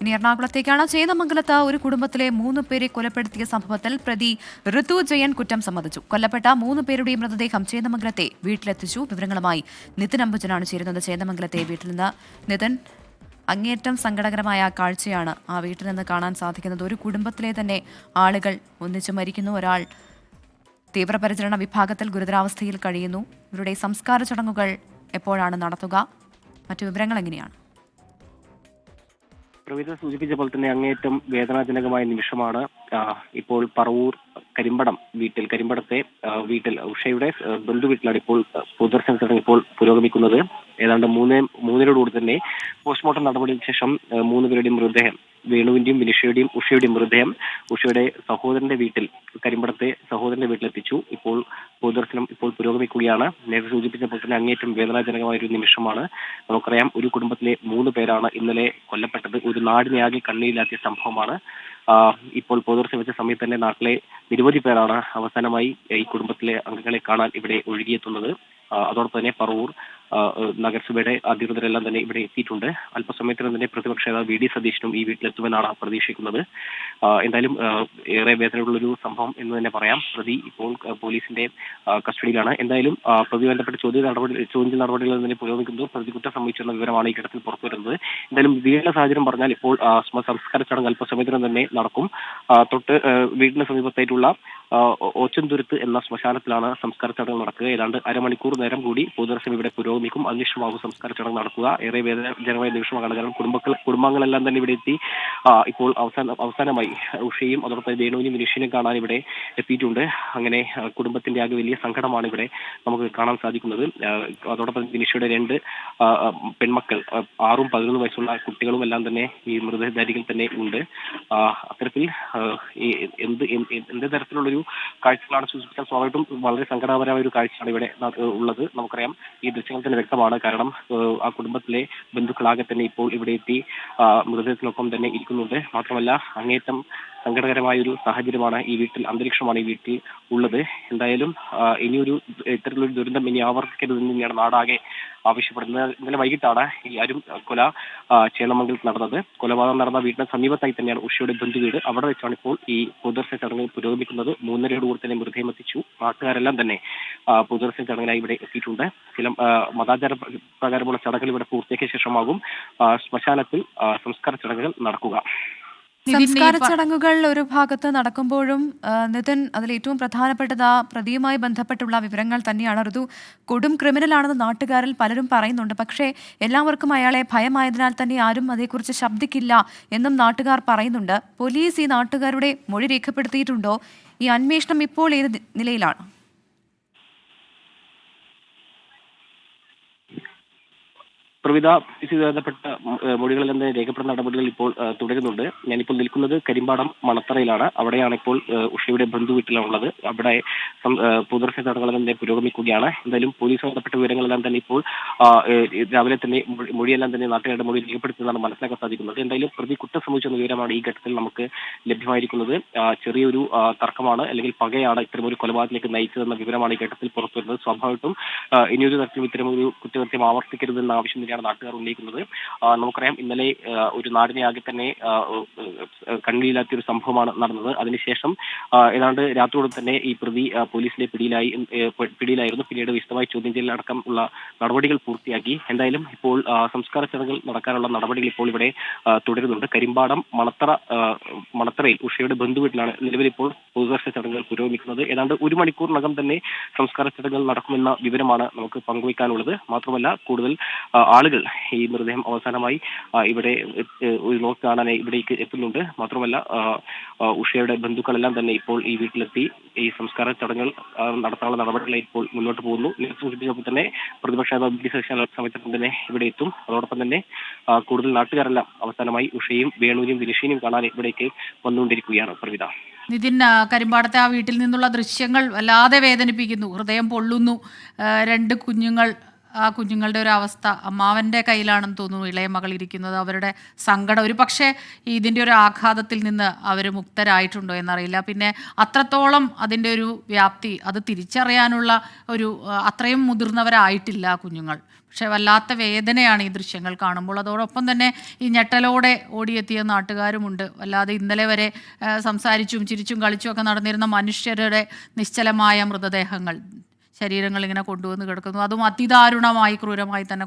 ഇനി എറണാകുളത്തേക്കാണ്. ചേന്ദമംഗലത്ത് ഒരു കുടുംബത്തിലെ 3 പേരെ കൊലപ്പെടുത്തിയ സംഭവത്തിൽ പ്രതി ഋതു ജയൻ കുറ്റം സമ്മതിച്ചു. കൊല്ലപ്പെട്ട 3 പേരുടെയും മൃതദേഹം ചേന്ദമംഗലത്തെ വീട്ടിലെത്തിച്ചു. വിവരങ്ങളുമായി നിതിൻ അംബുജനാണ് ചേരുന്നത് ചേന്ദമംഗലത്തെ വീട്ടിൽ നിന്ന്. നിതിൻ, അങ്ങേയറ്റം സങ്കടകരമായ കാഴ്ചയാണ് ആ വീട്ടിൽ നിന്ന് കാണാൻ സാധിക്കുന്നത്. ഒരു കുടുംബത്തിലെ തന്നെ ആളുകൾ ഒന്നിച്ചു മരിക്കുന്നു. ഒരാൾ തീവ്രപരിചരണ വിഭാഗത്തിൽ ഗുരുതരാവസ്ഥയിൽ കഴിയുന്നു. ഇവരുടെ സംസ്കാര ചടങ്ങുകൾ എപ്പോഴാണ് നടത്തുക? മറ്റു വിവരങ്ങൾ എങ്ങനെയാണ്? പ്രവീത സൂചിപ്പിച്ച പോലെ തന്നെ അങ്ങേയറ്റം വേദനാജനകമായ നിമിഷമാണ് ഇപ്പോൾ പറവൂർ കരിമ്പടത്തെ വീട്ടിൽ ഉഷയുടെ ബന്ധുവീട്ടിലാണ് ഇപ്പോൾ പൊതുദർശന ചടങ്ങ് ഇപ്പോൾ പുരോഗമിക്കുന്നത്. ഏതാണ്ട് മൂന്നിനോടുകൂടി തന്നെ പോസ്റ്റ്മോർട്ടം നടപടിക്ക് ശേഷം 3 പേരുടെയും മൃതദേഹം, വേണുവിന്റെയും വിനിഷയുടെയും ഉഷയുടെയും മൃതദേഹം ഉഷയുടെ സഹോദരന്റെ വീട്ടിൽ, കരിമ്പടത്തെ സഹോദരന്റെ വീട്ടിലെത്തിച്ചു. ഇപ്പോൾ പൊതുദർശനം ഇപ്പോൾ പുരോഗമിക്കുകയാണ്. നേരത്തെ സൂചിപ്പിച്ചപ്പോൾ തന്നെ അങ്ങേറ്റം വേദനാജനകമായ ഒരു നിമിഷമാണ്. നമുക്കറിയാം, ഒരു കുടുംബത്തിലെ 3 പേരാണ് ഇന്നലെ കൊല്ലപ്പെട്ടത്. ഒരു നാടിനെ ആകെ കണ്ണീരിലാക്കിയ സംഭവമാണ്. ഇപ്പോൾ പൊതുദർശനം വെച്ച സമയത്ത് തന്നെ നാട്ടിലെ നിരവധി പേരാണ് അവസാനമായി ഈ കുടുംബത്തിലെ അംഗങ്ങളെ കാണാൻ ഇവിടെ ഒഴുകിയെത്തുന്നത്. അതോടൊപ്പം തന്നെ പറവൂർ നഗരസഭയുടെ അധികൃതരെല്ലാം തന്നെ ഇവിടെ എത്തിയിട്ടുണ്ട്. അല്പസമയത്തിനും തന്നെ പ്രതിപക്ഷ നേതാവ് വി ഡി സതീശനും ഈ വീട്ടിലെത്തുമെന്നാണ് പ്രതീക്ഷിക്കുന്നത്. എന്തായാലും ഏറെ വേദനയുള്ളൊരു സംഭവം എന്ന് തന്നെ പറയാം. പ്രതി ഇപ്പോൾ പോലീസിന്റെ കസ്റ്റഡിയിലാണ്. എന്തായാലും പ്രതി ബന്ധപ്പെട്ട ചോദ്യ നടപടികളിൽ തന്നെ പുരോഗമിക്കുന്നു. പ്രതി കുറ്റം സംഭവിച്ചെന്ന വിവരമാണ് ഈ ഘട്ടത്തിൽ പുറത്തുവരുന്നത്. എന്തായാലും വീടിന്റെ സാഹചര്യം പറഞ്ഞാൽ ഇപ്പോൾ സംസ്കാര ചടങ്ങ് അല്പസമയത്തിനും തന്നെ നടക്കും. തൊട്ട് വീടിന് സമീപത്തായിട്ടുള്ള ഓച്ചന്തുരുത്ത് എന്ന ശ്മശാനത്തിലാണ് സംസ്കാര ചടങ്ങ് നടക്കുക. ഏതാണ്ട് അരമണിക്കൂർ നേരം കൂടി പൊതുദർശനം ഇവിടെ പുരോഗമിക്കും. അതിനുശേഷമാകും സംസ്കാര ചടങ്ങ് നടക്കുക. ഏറെ വേദനാജനകമായ നിമിഷമാണ്. കാരണം കുടുംബാംഗങ്ങളെല്ലാം തന്നെ ഇവിടെ എത്തി ഇപ്പോൾ അവസാനമായി ഉഷയും അതോടൊപ്പം വേണുവിനെയും വിനീഷിനെയും കാണാൻ ഇവിടെ എത്തിയിട്ടുണ്ട്. അങ്ങനെ കുടുംബത്തിന്റെ ആകെ വലിയ സങ്കടമാണ് ഇവിടെ നമുക്ക് കാണാൻ സാധിക്കുന്നത്. അതോടൊപ്പം വിനീഷയുടെ 2 പെൺമക്കൾ, 6ഉം 11 വയസ്സുള്ള കുട്ടികളും എല്ലാം തന്നെ ഈ മൃതദേഹത്തിൽ തന്നെ ഉണ്ട്. അത്തരത്തിൽ എന്ത് തരത്തിലുള്ളൊരു കാഴ്ചകളാണ് സൂചിപ്പിക്കാൻ സ്വാഭാവികമായിട്ടും വളരെ സങ്കടകരമായ ഒരു കാഴ്ചയാണ് ഇവിടെ ഉള്ളത്. നമുക്കറിയാം, ഈ ദൃശ്യങ്ങൾ തന്നെ വ്യക്തമാണ്. കാരണം ആ കുടുംബത്തിലെ ബന്ധുക്കളാകെ തന്നെ ഇപ്പോൾ ഇവിടെ എത്തി മൃതദേഹത്തിനൊപ്പം തന്നെ ഇരിക്കുന്നുണ്ട്. മാത്രമല്ല, അങ്ങേറ്റം സങ്കടകരമായ ഒരു സാഹചര്യമാണ് അന്തരീക്ഷമാണ് ഈ വീട്ടിൽ ഉള്ളത്. എന്തായാലും ഇനിയൊരു ഇത്തരത്തിലൊരു ദുരന്തം ഇനി ആവർത്തിക്കരുതെന്ന് തന്നെയാണ് നാടാകെ ആവശ്യപ്പെടുന്നത്. ഇന്നലെ വൈകിട്ടാണ് ഈ കൊല ചേന്ദമംഗലത്ത് നടന്നത്. കൊലപാതകം നടന്ന വീടിന് സമീപത്തായി തന്നെയാണ് ഉഷയുടെ ബന്ധുവീട്. അവിടെ വെച്ചാണ് ഇപ്പോൾ ഈ പൊതുദർശന ചടങ്ങ് പുരോഗമിക്കുന്നത്. 3:30 തന്നെ മൃതദേഹം എത്തിച്ചു. നാട്ടുകാരെല്ലാം തന്നെ പൊതുദർശന ചടങ്ങിനായി ഇവിടെ എത്തിയിട്ടുണ്ട്. ചില മതാചാര പ്രകാരമുള്ള ചടങ്ങുകൾ ഇവിടെ പൂർത്തിയാക്കിയ ശേഷമാകും ശ്മശാനത്തിൽ സംസ്കാര ചടങ്ങുകൾ നടക്കുക. സംസ്കാര ചടങ്ങുകൾ ഒരു ഭാഗത്ത് നടക്കുമ്പോഴും നിതിൻ, അതിൽ ഏറ്റവും പ്രധാനപ്പെട്ടത് പ്രതിയുമായി ബന്ധപ്പെട്ടുള്ള വിവരങ്ങൾ തന്നെയാണ്. ഋതു കൊടും ക്രിമിനലാണെന്ന് നാട്ടുകാരിൽ പലരും പറയുന്നുണ്ട്. പക്ഷേ എല്ലാവർക്കും അയാളെ ഭയമായതിനാൽ തന്നെ ആരും അതേക്കുറിച്ച് ശബ്ദിക്കില്ല എന്നും നാട്ടുകാർ പറയുന്നുണ്ട്. പോലീസ് ഈ നാട്ടുകാരുടെ മൊഴി രേഖപ്പെടുത്തിയിട്ടുണ്ടോ? ഈ അന്വേഷണം ഇപ്പോൾ ഏത് നിലയിലാണ്? പ്രവിധ ബന്ധപ്പെട്ട മൊഴികളെല്ലാം തന്നെ രേഖപ്പെടുന്ന നടപടികൾ ഇപ്പോൾ തുടരുന്നുണ്ട്. ഞാനിപ്പോൾ നിൽക്കുന്നത് കരിമ്പാടം മണത്തറയിലാണ്. അവിടെയാണ് ഇപ്പോൾ ഉഷയുടെ ബന്ധുവീട്ടിലാണുള്ളത്. അവിടെ പൊതുദർശന ചടങ്ങുകളെല്ലാം തന്നെ പുരോഗമിക്കുകയാണ്. എന്തായാലും പോലീസ് ബന്ധപ്പെട്ട വിവരങ്ങളെല്ലാം തന്നെ ഇപ്പോൾ രാവിലെ തന്നെ മൊഴിയെല്ലാം തന്നെ നാട്ടുകാരുടെ മൊഴി രേഖപ്പെടുത്തുന്നതാണ് മനസ്സിലാക്കാൻ സാധിക്കുന്നത്. എന്തായാലും പ്രതി കുറ്റം സംഭവിച്ചെന്ന വിവരമാണ് ഈ ഘട്ടത്തിൽ നമുക്ക് ലഭ്യമായിരിക്കുന്നത്. ചെറിയൊരു തർക്കമാണ് അല്ലെങ്കിൽ പകയാണ് ഇത്തരമൊരു കൊലപാതകത്തിലേക്ക് നയിച്ചതെന്ന വിവരമാണ് ഈ ഘട്ടത്തിൽ പുറത്തുവരുന്നത്. സ്വാഭാവികമായിട്ടും ഇനിയൊരു തരത്തിലും ഇത്തരമൊരു കുറ്റകൃത്യം ആവർത്തിക്കരുതെന്ന ആവശ്യം നാട്ടുകാർ ഉന്നയിക്കുന്നത്. നമുക്കറിയാം, ഇന്നലെ ഒരു നാടിനെ ആകെ തന്നെ കണ്ണീരിലാക്കിയ ഒരു സംഭവമാണ് നടന്നത്. അതിനുശേഷം ഏതാണ്ട് രാത്രിയോടെ തന്നെ ഈ പ്രതി പോലീസിന്റെ പിടിയിലായിരുന്നു. പിന്നീട് വിശദമായി ചോദ്യം ചെയ്യൽ അടക്കമുള്ള നടപടികൾ പൂർത്തിയാക്കി. എന്തായാലും ഇപ്പോൾ സംസ്കാര ചടങ്ങുകൾ നടക്കാനുള്ള നടപടികൾ ഇപ്പോൾ ഇവിടെ തുടരുന്നുണ്ട്. കരിമ്പാടം മണത്തറയിൽ ഉഷയുടെ ബന്ധുവീട്ടിലാണ് നിലവിൽ ഇപ്പോൾ പൊതുദർശന ചടങ്ങുകൾ പുരോഗമിക്കുന്നത്. ഏതാണ്ട് 1 മണിക്കൂറിനകം തന്നെ സംസ്കാര ചടങ്ങുകൾ നടക്കുമെന്ന വിവരമാണ് നമുക്ക് പങ്കുവയ്ക്കാനുള്ളത്. മാത്രമല്ല, കൂടുതൽ ആളുകൾ ഈ മൃതദേഹം അവസാനമായി ഇവിടെ ഒരു നോക്ക് കാണാനായി ഇവിടേക്ക് എത്തുന്നുണ്ട്. മാത്രമല്ല, ഉഷയുടെ ബന്ധുക്കളെല്ലാം തന്നെ ഇപ്പോൾ ഈ വീട്ടിലെത്തി ഈ സംസ്കാര ചടങ്ങുകൾ നടത്താനുള്ള നടപടികളെ ഇപ്പോൾ മുന്നോട്ട് പോകുന്നു. സൂചിപ്പിച്ചപ്പോൾ തന്നെ പ്രതിപക്ഷ സമയത്തും തന്നെ ഇവിടെ എത്തും. അതോടൊപ്പം തന്നെ കൂടുതൽ നാട്ടുകാരെല്ലാം അവസാനമായി ഉഷയും വേണുവിനെയും വിനിഷിനെയും കാണാൻ ഇവിടേക്ക് വന്നുകൊണ്ടിരിക്കുകയാണ്. പ്രവിധ, നിതിൻ, കരിമ്പാടത്തെ ആ വീട്ടിൽ നിന്നുള്ള ദൃശ്യങ്ങൾ വല്ലാതെ വേദനിപ്പിക്കുന്നു. ഹൃദയം പൊള്ളുന്നു. 2 കുഞ്ഞുങ്ങൾ ആ കുഞ്ഞുങ്ങളുടെ ഒരു അവസ്ഥ അമ്മാവൻ്റെ കയ്യിലാണെന്ന് തോന്നുന്നു ഇളയ മകൾ ഇരിക്കുന്നത്. അവരുടെ സങ്കടം ഒരു പക്ഷേ ഇതിൻ്റെ ഒരു ആഘാതത്തിൽ നിന്ന് അവർ മുക്തരായിട്ടുണ്ടോ എന്നറിയില്ല. പിന്നെ അത്രത്തോളം അതിൻ്റെ ഒരു വ്യാപ്തി അത് തിരിച്ചറിയാനുള്ള ഒരു അത്രയും മുതിർന്നവരായിട്ടില്ല ആ കുഞ്ഞുങ്ങൾ. പക്ഷെ വല്ലാത്ത വേദനയാണ് ഈ ദൃശ്യങ്ങൾ കാണുമ്പോൾ. അതോടൊപ്പം തന്നെ ഈ ഞെട്ടലോടെ ഓടിയെത്തിയ നാട്ടുകാരുമുണ്ട്. വല്ലാതെ ഇന്നലെ വരെ സംസാരിച്ചും ചിരിച്ചും കളിച്ചും ഒക്കെ നടന്നിരുന്ന മനുഷ്യരുടെ നിശ്ചലമായ മൃതദേഹങ്ങൾ, ശരീരങ്ങൾ ഇങ്ങനെ കൊണ്ടുവന്ന് കിടക്കുന്നു. അതും അതിദാരുണമായി ക്രൂരമായി തന്നെ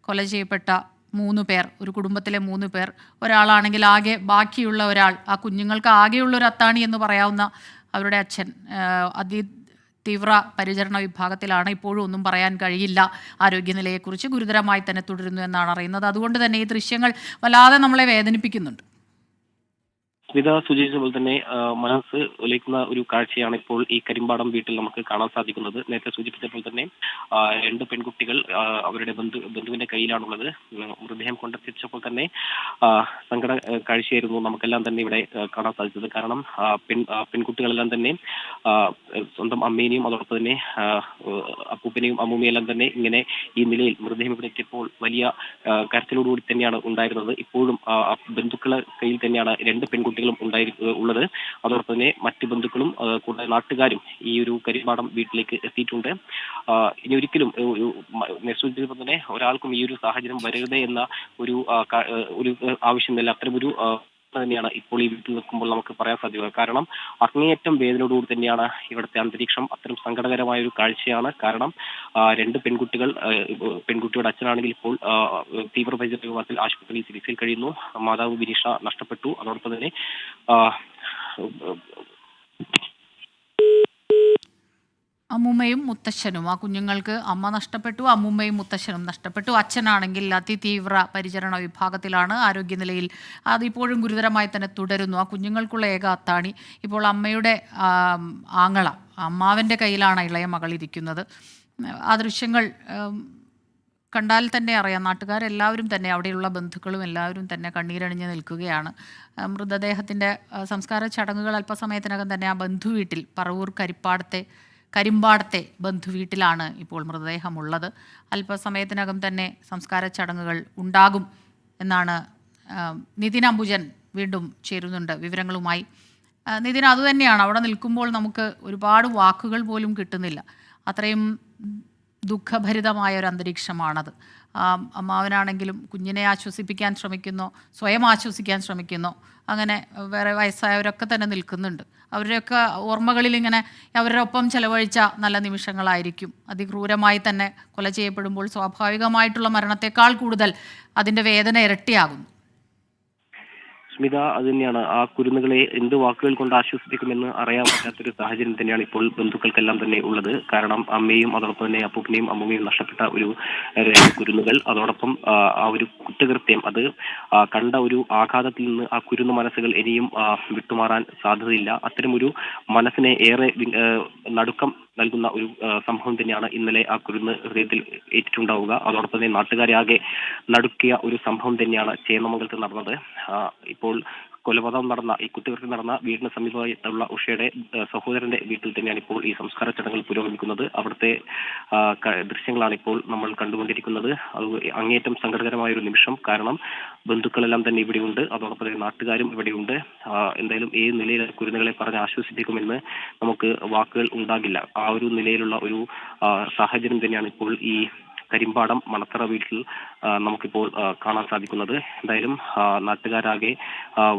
കൊല ചെയ്യപ്പെട്ട 3 പേർ, ഒരു കുടുംബത്തിലെ 3 പേർ. ഒരാളാണെങ്കിൽ ആകെ ബാക്കിയുള്ള ഒരാൾ, ആ കുഞ്ഞുങ്ങൾക്ക് ആകെയുള്ളൊരു അത്താണി എന്ന് പറയാവുന്ന അവരുടെ അച്ഛൻ തീവ്ര പരിചരണ വിഭാഗത്തിലാണ്. ഇപ്പോഴും ഒന്നും പറയാൻ കഴിയില്ല. ആരോഗ്യനിലയെക്കുറിച്ച് ഗുരുതരമായി തന്നെ തുടരുന്നു എന്നാണ് അറിയുന്നത്. അതുകൊണ്ട് തന്നെ ഈ ദൃശ്യങ്ങൾ വല്ലാതെ നമ്മളെ വേദനിപ്പിക്കുന്നുണ്ട്. സ്മിത സൂചിപ്പിച്ച പോലെ തന്നെ മനസ്സ് ഒലിക്കുന്ന ഒരു കാഴ്ചയാണ് ഇപ്പോൾ ഈ കരിമ്പാടം വീട്ടിൽ നമുക്ക് കാണാൻ സാധിക്കുന്നത്. നേരത്തെ സൂചിപ്പിച്ചപ്പോൾ തന്നെ 2 പെൺകുട്ടികൾ അവരുടെ ബന്ധുവിന്റെ കയ്യിലാണുള്ളത്. മൃതദേഹം കൊണ്ടെത്തിച്ചപ്പോൾ തന്നെ സങ്കട കാഴ്ചയായിരുന്നു നമുക്കെല്ലാം തന്നെ ഇവിടെ കാണാൻ സാധിച്ചത്. കാരണം പെൺകുട്ടികളെല്ലാം തന്നെ സ്വന്തം അമ്മേനെയും അതോടൊപ്പം തന്നെ അപ്പൂപ്പനെയും അമ്മൂമ്മയെല്ലാം തന്നെ ഇങ്ങനെ ഈ നിലയിൽ മൃതദേഹം ഇവിടെ എത്തിയപ്പോൾ വലിയ കരച്ചിലോടുകൂടി തന്നെയാണ് ഉണ്ടായിരുന്നത്. ഇപ്പോഴും ബന്ധുക്കളെ കയ്യിൽ തന്നെയാണ് 2 പെൺകുട്ടികളും ഉള്ളത്. അതോടൊപ്പം തന്നെ മറ്റ് ബന്ധുക്കളും കൂടാതെ നാട്ടുകാരും ഈ ഒരു കരിമ്പാടം വീട്ടിലേക്ക് എത്തിയിട്ടുണ്ട്. ഇനി ഒരിക്കലും സൂചിപ്പിച്ചപ്പോൾ തന്നെ ഒരാൾക്കും ഈ ഒരു സാഹചര്യം വരരുതേ എന്ന ഒരു ആവശ്യം തന്നെ അത്തരമൊരു തന്നെയാണ് ഇപ്പോൾ ഈ വീട്ടിൽ നിൽക്കുമ്പോൾ നമുക്ക് പറയാൻ സാധിക്കുക. കാരണം അങ്ങേയറ്റം വേദനയോടുകൂടി തന്നെയാണ് ഇവിടുത്തെ അന്തരീക്ഷം. അത്തരം സങ്കടകരമായ ഒരു കാഴ്ചയാണ്. കാരണം 2 പെൺകുട്ടിയുടെ അച്ഛനാണെങ്കിൽ ഇപ്പോൾ തീവ്രപരിചരണ വിഭാഗത്തിൽ ആശുപത്രിയിൽ ചികിത്സയിൽ കഴിയുന്നു. മാതാവ് വിനീഷ നഷ്ടപ്പെട്ടു. അതോടൊപ്പം തന്നെ അമ്മൂമ്മയും മുത്തശ്ശനും, ആ കുഞ്ഞുങ്ങൾക്ക് അമ്മ നഷ്ടപ്പെട്ടു, അമ്മൂമ്മയും മുത്തശ്ശനും നഷ്ടപ്പെട്ടു. അച്ഛനാണെങ്കിൽ അതിതീവ്ര പരിചരണ വിഭാഗത്തിലാണ്. ആരോഗ്യനിലയിൽ അതിപ്പോഴും ഗുരുതരമായി തന്നെ തുടരുന്നു. ആ കുഞ്ഞുങ്ങൾക്കുള്ള ഏക അത്താണി ഇപ്പോൾ അമ്മയുടെ അമ്മാവൻ്റെ കയ്യിലാണ് ഇളയ മകൾ ഇരിക്കുന്നത്. ആ ദൃശ്യങ്ങൾ കണ്ടാൽ തന്നെ അറിയാം. നാട്ടുകാരെല്ലാവരും തന്നെ, അവിടെയുള്ള ബന്ധുക്കളും എല്ലാവരും തന്നെ കണ്ണീരണിഞ്ഞ് നിൽക്കുകയാണ്. മൃതദേഹത്തിൻ്റെ സംസ്കാര ചടങ്ങുകൾ അല്പസമയത്തിനകം തന്നെ ആ ബന്ധുവീട്ടിൽ, പറവൂർ കരിമ്പാടത്തെ ബന്ധുവീട്ടിലാണ് ഇപ്പോൾ മൃതദേഹമുള്ളത്. അല്പസമയത്തിനകം തന്നെ സംസ്കാര ചടങ്ങുകൾ ഉണ്ടാകും എന്നാണ്. നിതിൻ അംബുജൻ വീണ്ടും ചേരുന്നുണ്ട് വിവരങ്ങളുമായി. നിതിൻ, അതുതന്നെയാണ്, അവിടെ നിൽക്കുമ്പോൾ നമുക്ക് ഒരുപാട് വാക്കുകൾ പോലും കിട്ടുന്നില്ല. അത്രയും ദുഃഖഭരിതമായ ഒരു അന്തരീക്ഷമാണത്. അമ്മാവനാണെങ്കിലും കുഞ്ഞിനെ ആശ്വസിപ്പിക്കാൻ ശ്രമിക്കുന്നു, സ്വയം ആശ്വസിക്കാൻ ശ്രമിക്കുന്നു. അങ്ങനെ വേറെ വയസ്സായവരൊക്കെ തന്നെ നിൽക്കുന്നുണ്ട്. അവരുടെയൊക്കെ ഓർമ്മകളിൽ ഇങ്ങനെ അവരുടെ ഒപ്പം ചെലവഴിച്ച നല്ല നിമിഷങ്ങളായിരിക്കും. അതിക്രൂരമായി തന്നെ കൊല ചെയ്യപ്പെടുമ്പോൾ സ്വാഭാവികമായിട്ടുള്ള മരണത്തെക്കാൾ കൂടുതൽ അതിൻ്റെ വേദന ഇരട്ടിയാകുന്നു. സ്മിത, അത് തന്നെയാണ്. ആ കുരുന്നുകളെ എന്ത് വാക്കുകൾ കൊണ്ട് ആശ്വസിപ്പിക്കുമെന്ന് അറിയാൻ പറ്റാത്തൊരു സാഹചര്യം തന്നെയാണ് ഇപ്പോൾ ബന്ധുക്കൾക്കെല്ലാം തന്നെ ഉള്ളത്. കാരണം അമ്മയും അതോടൊപ്പം തന്നെ അപ്പൂപ്പനെയും അമ്മൂമ്മയും നഷ്ടപ്പെട്ട ഒരു കുരുന്നുകൾ, അതോടൊപ്പം ആ ഒരു കുറ്റകൃത്യം, അത് കണ്ട ഒരു ആഘാതത്തിൽ നിന്ന് ആ കുരുന്നു മനസ്സുകൾ ഇനിയും വിട്ടുമാറാൻ സാധ്യതയില്ല. അത്തരമൊരു മനസ്സിനെ ഏറെ നടുക്കം നൽകുന്ന ഒരു സംഭവം തന്നെയാണ് ഇന്നലെ ആ കുരുന്ന് ഹൃദയത്തിൽ ഏറ്റിട്ടുണ്ടാവുക. അതോടൊപ്പം തന്നെ നാട്ടുകാരെ ആകെ നടുക്കിയ ഒരു സംഭവം തന്നെയാണ് ചേന്നമംഗലത്ത് നടന്നത്. ഇപ്പോൾ കൊലപാതകം നടന്ന, ഈ കുറ്റകൃത്യം നടന്ന വീടിന് സമീപമായിട്ടുള്ള ഉഷയുടെ സഹോദരന്റെ വീട്ടിൽ തന്നെയാണ് ഇപ്പോൾ ഈ സംസ്കാര ചടങ്ങുകൾ പുരോഗമിക്കുന്നത്. അവിടുത്തെ ദൃശ്യങ്ങളാണ് ഇപ്പോൾ നമ്മൾ കണ്ടുകൊണ്ടിരിക്കുന്നത്. അത് അങ്ങേയറ്റം സങ്കടകരമായ ഒരു നിമിഷം. കാരണം ബന്ധുക്കളെല്ലാം തന്നെ ഇവിടെയുണ്ട്, അതോടൊപ്പം തന്നെ നാട്ടുകാരും ഇവിടെയുണ്ട്. എന്തായാലും ഏത് നിലയിൽ കുരുന്നുകളെ പറഞ്ഞ് ആശ്വസിപ്പിക്കുമെന്ന് നമുക്ക് വാക്കുകൾ ഉണ്ടാകില്ല. ആ ഒരു നിലയിലുള്ള ഒരു സാഹചര്യം തന്നെയാണ് ഇപ്പോൾ ഈ കരിമ്പാടം മണത്തറ വീട്ടിൽ നമുക്കിപ്പോൾ കാണാൻ സാധിക്കുന്നത്. എന്തായാലും നാട്ടുകാരാകെ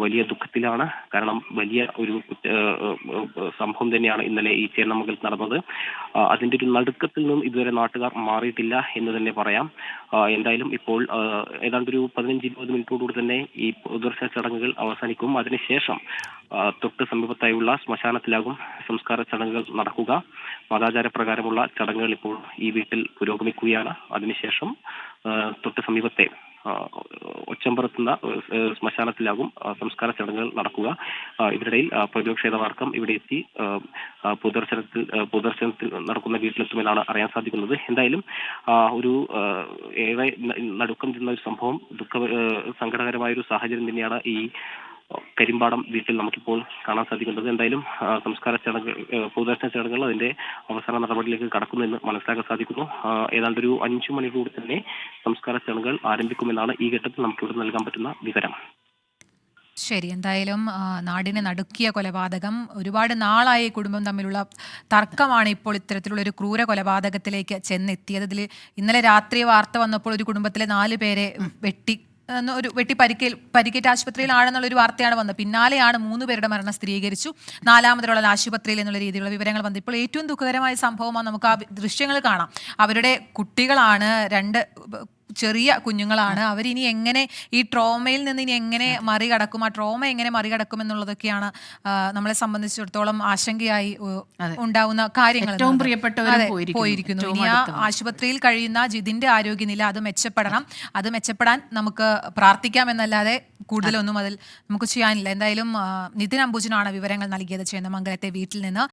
വലിയ ദുഃഖത്തിലാണ്. കാരണം വലിയ ഒരു സംഭവം തന്നെയാണ് ഇന്നലെ ഈ ചേന്നമംഗലത്ത് നടന്നത്. അതിന്റെ ഒരു നടുക്കത്തിൽ നിന്നും ഇതുവരെ നാട്ടുകാർ മാറിയിട്ടില്ല എന്ന് തന്നെ പറയാം. എന്തായാലും ഇപ്പോൾ ഏതാണ്ട് ഒരു 15-20 മിനിറ്റോടുകൂടി തന്നെ ഈ പൊതുദർശന ചടങ്ങുകൾ അവസാനിക്കും. അതിനുശേഷം തൊട്ട് സമീപത്തായുള്ള ശ്മശാനത്തിലാകും സംസ്കാര ചടങ്ങുകൾ നടക്കുക. മതാചാര പ്രകാരമുള്ള ചടങ്ങുകൾ ഇപ്പോൾ ഈ വീട്ടിൽ പുരോഗമിക്കുകയാണ്. അതിനുശേഷം തൊട്ട് സമീപത്തെ ഒച്ചമ്പറത്തുന്ന ശ്മശാനത്തിലാകും സംസ്കാര ചടങ്ങുകൾ നടക്കുക. ഇവരുടെയിൽ പ്രതിപക്ഷേതമാർക്കം ഇവിടെ എത്തി പൊതുദർശനത്തിൽ നടക്കുന്ന വീട്ടിലെത്തുമെന്നാണ് അറിയാൻ സാധിക്കുന്നത്. എന്തായാലും ഒരു ഏറെ നടുക്കം ചെന്ന ഒരു സംഭവം, സങ്കടകരമായ ഒരു സാഹചര്യം തന്നെയാണ് ഈ കരിമ്പാടം വീട്ടിൽ നമുക്കിപ്പോൾ കാണാൻ സാധിക്കുന്നത്. എന്തായാലും സംസ്കാര ചടങ്ങുകൾ, പൊതുദർശന ചടങ്ങുകൾ അതിന്റെ അവസാന നടപടിയിലേക്ക് കടക്കുമെന്ന് മനസ്സിലാക്കാൻ സാധിക്കുന്നു. ഏതാണ്ട് ഒരു 5 മണിക്കൂർ തന്നെ സംസ്കാര ചടങ്ങുകൾ ആരംഭിക്കുമെന്നാണ് ഈ ഘട്ടത്തിൽ നമുക്കിവിടെ നൽകാൻ പറ്റുന്ന വിവരം. ശരി, എന്തായാലും നാടിനെ നടുക്കിയ കൊലപാതകം, ഒരുപാട് നാളായി കുടുംബം തമ്മിലുള്ള തർക്കമാണ് ഇപ്പോൾ ഇത്തരത്തിലുള്ള ഒരു ക്രൂര കൊലപാതകത്തിലേക്ക് ചെന്നെത്തിയത്. ഇതിൽ ഇന്നലെ രാത്രി വാർത്ത വന്നപ്പോൾ ഒരു കുടുംബത്തിലെ 4 പേരെ വെട്ടി പരിക്കേറ്റ് ആശുപത്രിയിലാണെന്നുള്ളൊരു വാർത്തയാണ് വന്നത്. പിന്നാലെയാണ് 3 പേരുടെ മരണം സ്ഥിരീകരിച്ചു, 4ാമതൊരാൾ ആശുപത്രിയിൽ എന്നുള്ള രീതിയിലുള്ള വിവരങ്ങൾ വന്നത്. ഇപ്പോൾ ഏറ്റവും ദുഃഖകരമായ സംഭവമാണ്, നമുക്ക് ആ ദൃശ്യങ്ങൾ കാണാം. അവരുടെ കുട്ടികളാണ്, 2 ചെറിയ കുഞ്ഞുങ്ങളാണ്. അവരിനി എങ്ങനെ ഈ ട്രോമയിൽ നിന്ന് ഇനി എങ്ങനെ മറികടക്കും, ആ ട്രോമ എങ്ങനെ മറികടക്കും എന്നുള്ളതൊക്കെയാണ് നമ്മളെ സംബന്ധിച്ചിടത്തോളം ആശങ്കയായി ഉണ്ടാവുന്ന കാര്യങ്ങൾ. ഏറ്റവും പ്രിയപ്പെട്ടവർ പോയിരിക്കുന്നു. ഇനി ആ ആശുപത്രിയിൽ കഴിയുന്ന ജിതിന്റെ ആരോഗ്യനില അത് മെച്ചപ്പെടണം. അത് മെച്ചപ്പെടാൻ നമുക്ക് പ്രാർത്ഥിക്കാമെന്നല്ലാതെ കൂടുതലൊന്നും അതിൽ നമുക്ക് ചെയ്യാനില്ല. എന്തായാലും നിതിൻ അംബുജനാണ് വിവരങ്ങൾ നൽകിയത് ചേന്നമംഗലത്തെ വീട്ടിൽ നിന്ന്.